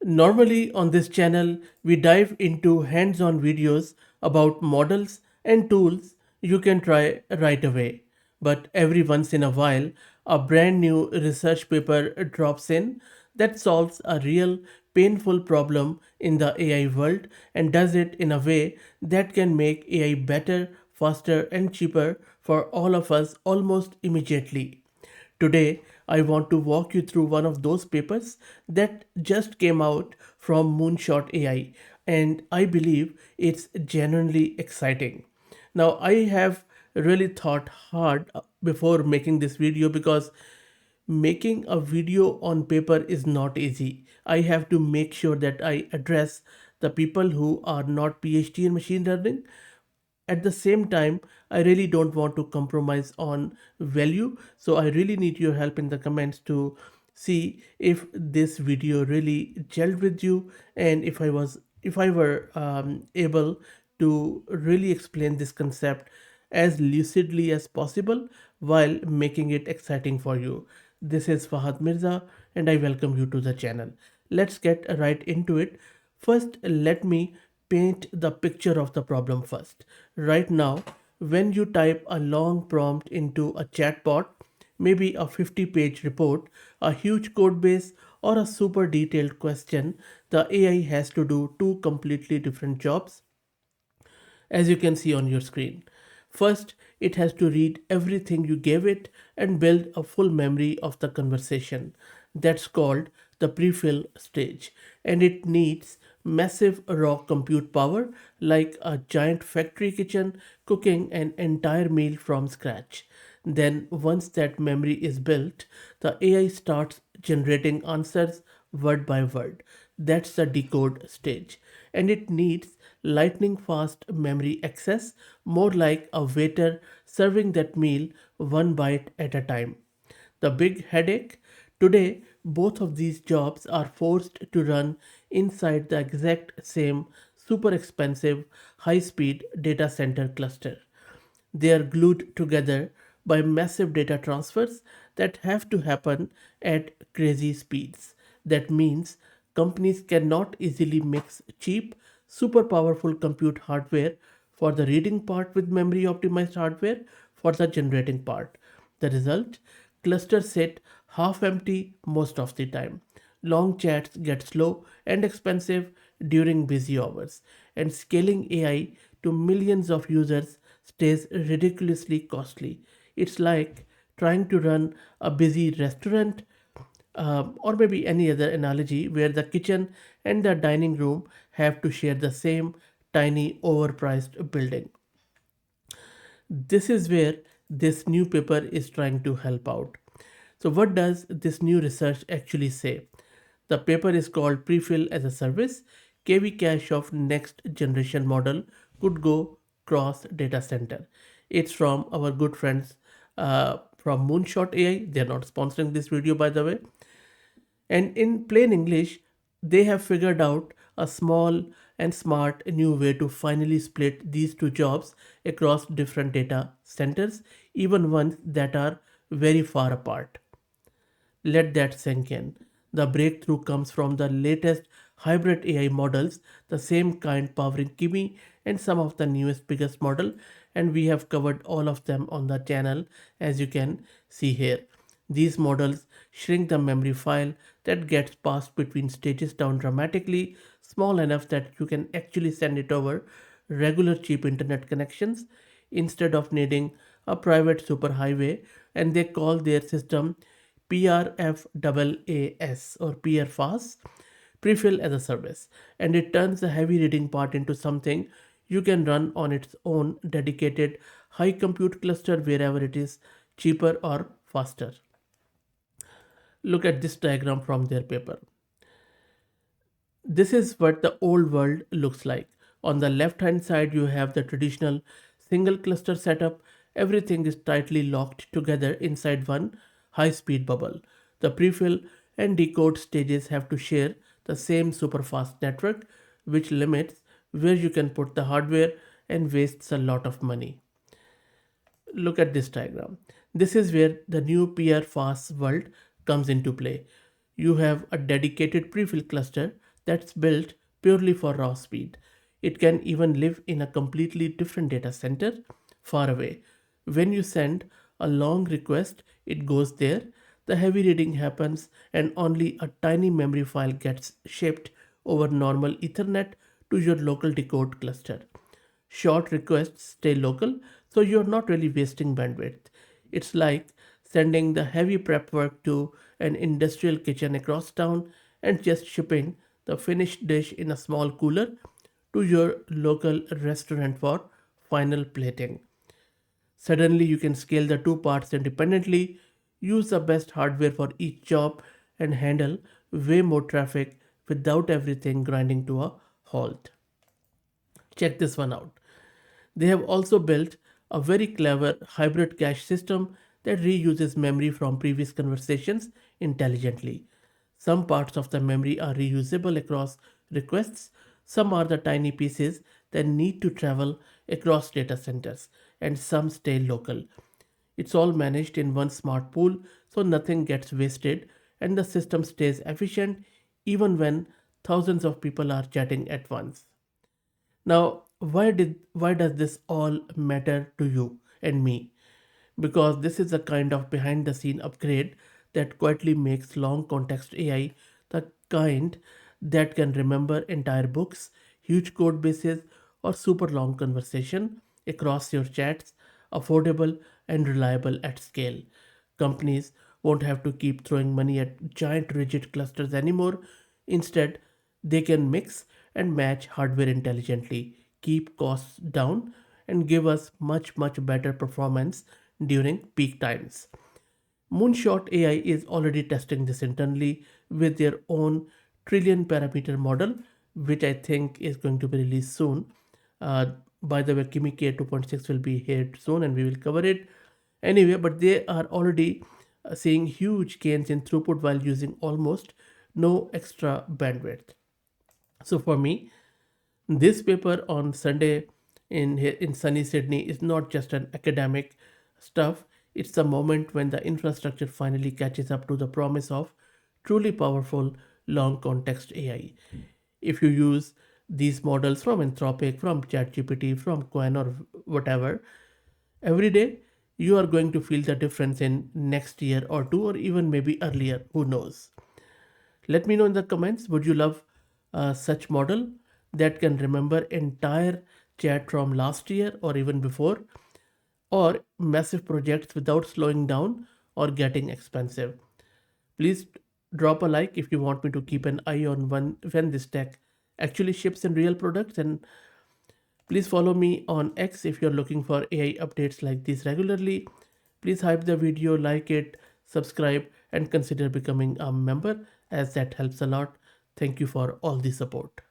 Normally, on this channel, we dive into hands on videos about models and tools you can try right away. But every once in a while, a brand new research paper drops in that solves a real painful problem in the AI world and does it in a way that can make AI better, faster, and cheaper for all of us almost immediately. Today, I want to walk you through one of those papers that just came out from Moonshot AI, and I believe it's genuinely exciting. Now, I have really thought hard before making this video because making a video on paper is not easy. I have to make sure that I address the people who are not PhD in machine learning. At the same time, I really don't want to compromise on value, so I really need your help in the comments to see if this video really gelled with you, and if I were able to really explain this concept as lucidly as possible while making it exciting for you. This is Fahad Mirza and I welcome you to the channel. Let's get right into it. First, let me paint the picture of the problem first. Right now, when you type a long prompt into a chatbot, maybe a 50-page report, a huge code base, or a super detailed question, the AI has to do two completely different jobs, as you can see on your screen. First, it has to read everything you gave it and build a full memory of the conversation. That's called the prefill stage, and it needs massive raw compute power like a giant factory kitchen cooking an entire meal from scratch. Then, once that memory is built, the AI starts generating answers word by word. That's the decode stage. And it needs lightning fast memory access, more like a waiter serving that meal one bite at a time. The big headache? Today, both of these jobs are forced to run inside the exact same super expensive high speed data center cluster. They are glued together by massive data transfers that have to happen at crazy speeds. That means companies cannot easily mix cheap, super powerful compute hardware for the reading part with memory optimized hardware for the generating part. The result? Clusters sit half empty most of the time. Long chats get slow and expensive during busy hours, and scaling AI to millions of users stays ridiculously costly. It's like trying to run a busy restaurant, or maybe any other analogy where the kitchen and the dining room have to share the same tiny overpriced building. This is where this new paper is trying to help out. So, what does this new research actually say? The paper is called Prefill as a Service. KV cache of next generation model could go cross data center. It's from our good friends from Moonshot AI. They're not sponsoring this video, by the way. And in plain English, they have figured out a small and smart new way to finally split these two jobs across different data centers, even ones that are very far apart. Let that sink in. The breakthrough comes from the latest hybrid AI models, the same kind powering Kimi and some of the newest biggest model, and we have covered all of them on the channel as you can see here. These models shrink the memory file that gets passed between stages down dramatically, small enough that you can actually send it over regular cheap internet connections instead of needing a private superhighway, and they call their system PRFAAS or PRFAS, Prefill as a Service, and it turns the heavy reading part into something you can run on its own dedicated high compute cluster wherever it is cheaper or faster. Look at this diagram from their paper. This is what the old world looks like. On the left hand side, you have the traditional single cluster setup. Everything is tightly locked together inside one high speed bubble. The prefill and decode stages have to share the same super fast network, which limits where you can put the hardware and wastes a lot of money. Look at this diagram. This is where the new PR fast world comes into play. You have a dedicated prefill cluster that's built purely for raw speed. It can even live in a completely different data center far away. When you send a long request, it goes there, the heavy reading happens, and only a tiny memory file gets shipped over normal Ethernet to your local decode cluster. Short requests stay local, so you're not really wasting bandwidth. It's like sending the heavy prep work to an industrial kitchen across town and just shipping the finished dish in a small cooler to your local restaurant for final plating. Suddenly, you can scale the two parts independently, use the best hardware for each job, and handle way more traffic without everything grinding to a halt. Check this one out. They have also built a very clever hybrid cache system that reuses memory from previous conversations intelligently. Some parts of the memory are reusable across requests, some are the tiny pieces that need to travel across data centers, and some stay local. It's all managed in one smart pool, so nothing gets wasted and the system stays efficient even when thousands of people are chatting at once. Now, why does this all matter to you and me? Because this is a kind of behind the scene upgrade that quietly makes long context AI the kind that can remember entire books, huge code bases, or super long conversation across your chats, affordable and reliable at scale. Companies won't have to keep throwing money at giant rigid clusters anymore. Instead, they can mix and match hardware intelligently, keep costs down, and give us much better performance during peak times. Moonshot AI is already testing this internally with their own trillion parameter model, which I think is going to be released soon. Uh, by the way, Kimi K 2.6 will be here soon and we will cover it. Anyway, but they are already seeing huge gains in throughput while using almost no extra bandwidth. So for me, this paper on Sunday in sunny Sydney is not just an academic stuff. It's the moment when the infrastructure finally catches up to the promise of truly powerful long context AI. If you use these models from Anthropic, from ChatGPT, from Quen or whatever, every day you are going to feel the difference in next year or two or even maybe earlier, who knows. Let me know in the comments, would you love such model that can remember entire chat from last year or even before, or massive projects without slowing down or getting expensive? Please drop a like if you want me to keep an eye on when this tech actually ships in real products, and please follow me on X if you're looking for AI updates like this regularly. Please hype the video, like it, subscribe, and consider becoming a member as that helps a lot. Thank you for all the support.